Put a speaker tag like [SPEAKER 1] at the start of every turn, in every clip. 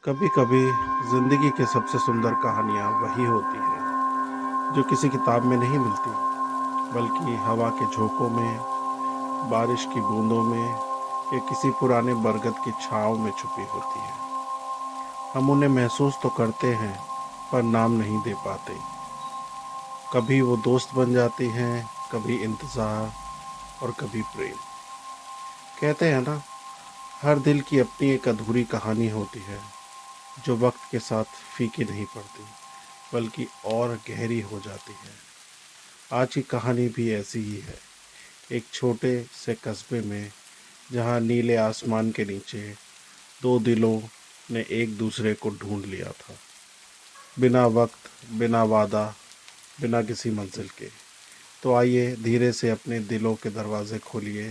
[SPEAKER 1] कभी कभी जिंदगी की सबसे सुंदर कहानियाँ वही होती हैं जो किसी किताब में नहीं मिलती, बल्कि हवा के झोंकों में, बारिश की बूंदों में या किसी पुराने बरगद की छांव में छुपी होती है। हम उन्हें महसूस तो करते हैं, पर नाम नहीं दे पाते। कभी वो दोस्त बन जाती हैं, कभी इंतज़ार और कभी प्रेम। कहते हैं ना, हर दिल की अपनी एक अधूरी कहानी होती है जो वक्त के साथ फीकी नहीं पड़ती, बल्कि और गहरी हो जाती है। आज की कहानी भी ऐसी ही है। एक छोटे से कस्बे में, जहाँ नीले आसमान के नीचे दो दिलों ने एक दूसरे को ढूंढ लिया था, बिना वक्त, बिना वादा, बिना किसी मंजिल के। तो आइए धीरे से अपने दिलों के दरवाजे खोलिए,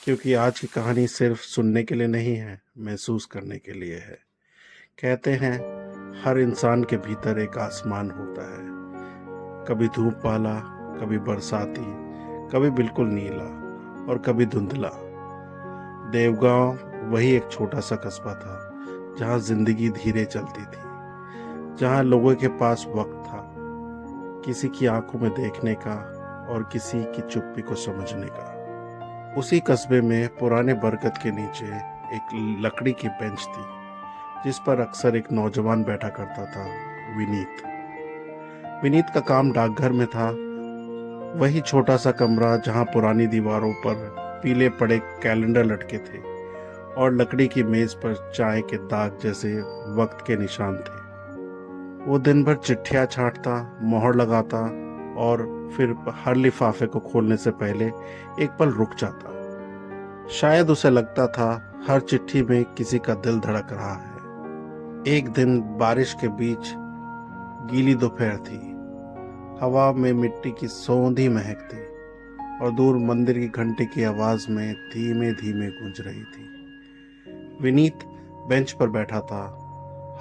[SPEAKER 1] क्योंकि आज की कहानी सिर्फ सुनने के लिए नहीं है, महसूस करने के लिए है। कहते हैं, हर इंसान के भीतर एक आसमान होता है, कभी धूप वाला, कभी बरसाती, कभी बिल्कुल नीला और कभी धुंधला। देवगांव वही एक छोटा सा कस्बा था, जहाँ जिंदगी धीरे चलती थी, जहाँ लोगों के पास वक्त था, किसी की आंखों में देखने का और किसी की चुप्पी को समझने का। उसी कस्बे में पुराने बरगद के नीचे एक लकड़ी की बेंच थी, जिस पर अक्सर एक नौजवान बैठा करता था, विनीत। विनीत का काम डाकघर में था, वही छोटा सा कमरा जहां पुरानी दीवारों पर पीले पड़े कैलेंडर लटके थे और लकड़ी की मेज पर चाय के दाग जैसे वक्त के निशान थे। वो दिन भर चिट्ठियां छांटता, मोहर लगाता और फिर हर लिफाफे को खोलने से पहले एक पल रुक जाता। शायद उसे लगता था हर चिट्ठी में किसी का दिल धड़क रहा है। एक दिन बारिश के बीच गीली दोपहर थी। हवा में मिट्टी की सौंधी महक थी और दूर मंदिर की घंटी की आवाज में धीमे धीमे गूंज रही थी। विनीत बेंच पर बैठा था,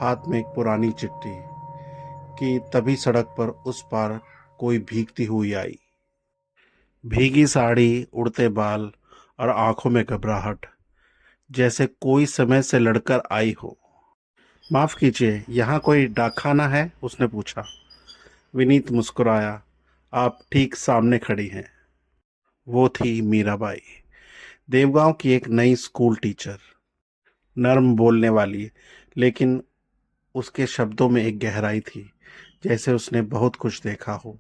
[SPEAKER 1] हाथ में एक पुरानी चिट्ठी, कि तभी सड़क पर उस पार कोई भीगती हुई आई। भीगी साड़ी, उड़ते बाल और आंखों में घबराहट, जैसे कोई समय से लड़कर आई हो। माफ कीजिए, यहाँ कोई डाकखाना है? उसने पूछा। विनीत मुस्कुराया। आप ठीक सामने खड़ी हैं। वो थी मीराबाई, देवगांव की एक नई स्कूल टीचर। नर्म बोलने वाली, लेकिन उसके शब्दों में एक गहराई थी, जैसे उसने बहुत कुछ देखा हो,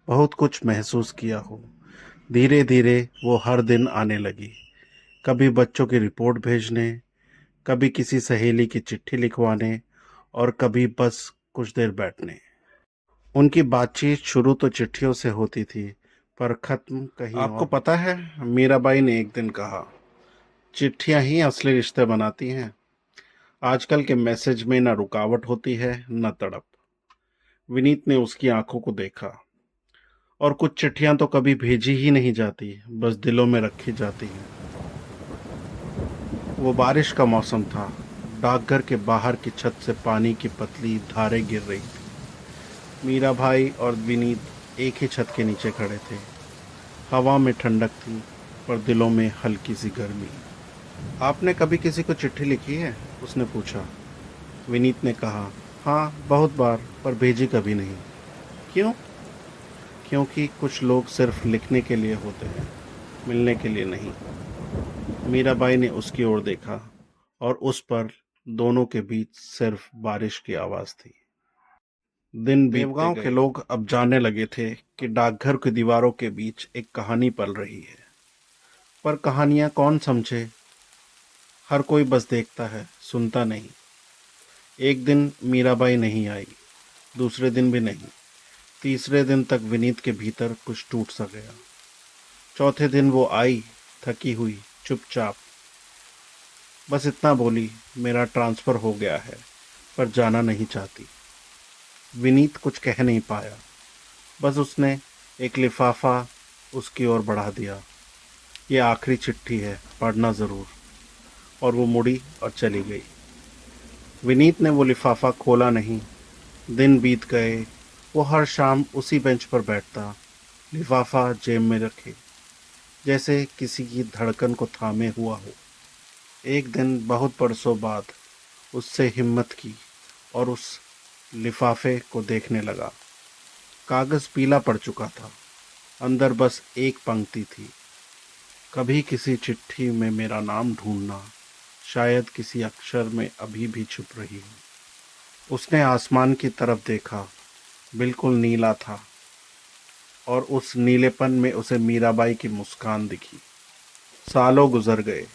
[SPEAKER 1] बहुत कुछ महसूस किया हो। धीरे धीरे वो हर दिन आने लगी, कभी बच्चों की रिपोर्ट भेजने, कभी किसी सहेली की चिट्ठी लिखवाने और कभी बस कुछ देर बैठने। उनकी बातचीत शुरू तो चिट्ठियों से होती थी, पर खत्म कहीं आपको और। पता है, मीराबाई ने एक दिन कहा, चिट्ठियां ही असली रिश्ते बनाती हैं। आजकल के मैसेज में न रुकावट होती है, न तड़प। विनीत ने उसकी आंखों को देखा। और कुछ चिट्ठियां तो कभी भेजी ही नहीं जाती, बस दिलों में रखी जाती हैं। वो बारिश का मौसम था। डाकघर के बाहर की छत से पानी की पतली धारें गिर रही थी। मीरा भाई और विनीत एक ही छत के नीचे खड़े थे। हवा में ठंडक थी, पर दिलों में हल्की सी गर्मी। आपने कभी किसी को चिट्ठी लिखी है? उसने पूछा। विनीत ने कहा, हाँ, बहुत बार, पर भेजी कभी नहीं। क्यों? क्योंकि कुछ लोग सिर्फ लिखने के लिए होते हैं, मिलने के लिए नहीं। मीराबाई ने उसकी ओर देखा, और उस पर दोनों के बीच सिर्फ बारिश की आवाज थी। दिन देवगांव के लोग अब जानने लगे थे कि डाकघर की दीवारों के बीच एक कहानी पल रही है। पर कहानियां कौन समझे? हर कोई बस देखता है, सुनता नहीं। एक दिन मीराबाई नहीं आई, दूसरे दिन भी नहीं। तीसरे दिन तक विनीत के भीतर कुछ टूट सा गया। चौथे दिन वो आई, थकी हुई, चुपचाप। बस इतना बोली, मेरा ट्रांसफर हो गया है, पर जाना नहीं चाहती। विनीत कुछ कह नहीं पाया। बस उसने एक लिफाफा उसकी ओर बढ़ा दिया। ये आखिरी चिट्ठी है, पढ़ना ज़रूर। और वो मुड़ी और चली गई। विनीत ने वो लिफाफा खोला नहीं। दिन बीत गए। वो हर शाम उसी बेंच पर बैठता, लिफाफा जेब में रखे, जैसे किसी की धड़कन को थामे हुआ हो। एक दिन बहुत बरसों बाद उससे हिम्मत की और उस लिफाफे को देखने लगा। कागज़ पीला पड़ चुका था। अंदर बस एक पंक्ति थी, कभी किसी चिट्ठी में मेरा नाम ढूंढना, शायद किसी अक्षर में अभी भी छुप रही हूँ। उसने आसमान की तरफ देखा, बिल्कुल नीला था, और उस नीलेपन में उसे मीराबाई की मुस्कान दिखी। सालों गुजर गए।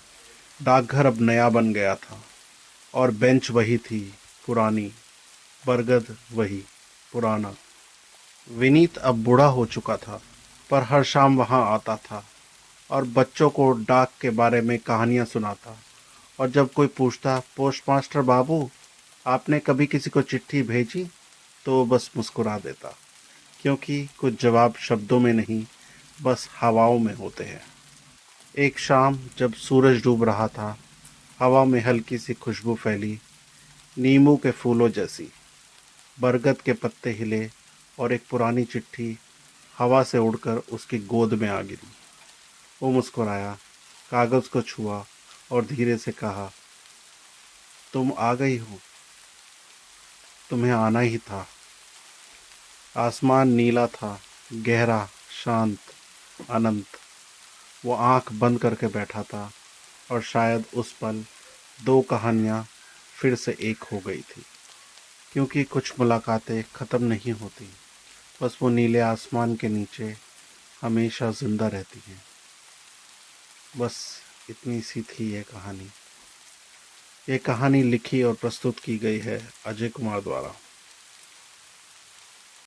[SPEAKER 1] डाकघर अब नया बन गया था, और बेंच वही थी, पुरानी। बरगद वही, पुराना। विनीत अब बूढ़ा हो चुका था, पर हर शाम वहां आता था और बच्चों को डाक के बारे में कहानियां सुनाता। और जब कोई पूछता, पोस्टमास्टर बाबू, आपने कभी किसी को चिट्ठी भेजी, तो वो बस मुस्कुरा देता, क्योंकि कुछ जवाब शब्दों में नहीं, बस हवाओं में होते हैं। एक शाम जब सूरज डूब रहा था, हवा में हल्की सी खुशबू फैली, नींबू के फूलों जैसी। बरगद के पत्ते हिले और एक पुरानी चिट्ठी हवा से उड़कर उसकी गोद में आ गिरी। वो मुस्कुराया, कागज को छुआ और धीरे से कहा, तुम आ गई हो, तुम्हें आना ही था। आसमान नीला था, गहरा, शांत, अनंत। वो आंख बंद करके बैठा था, और शायद उस पल दो कहानियां फिर से एक हो गई थी, क्योंकि कुछ मुलाकातें ख़त्म नहीं होती, बस वो नीले आसमान के नीचे हमेशा जिंदा रहती हैं। बस इतनी सी थी ये कहानी। ये कहानी लिखी और प्रस्तुत की गई है अजय कुमार द्वारा।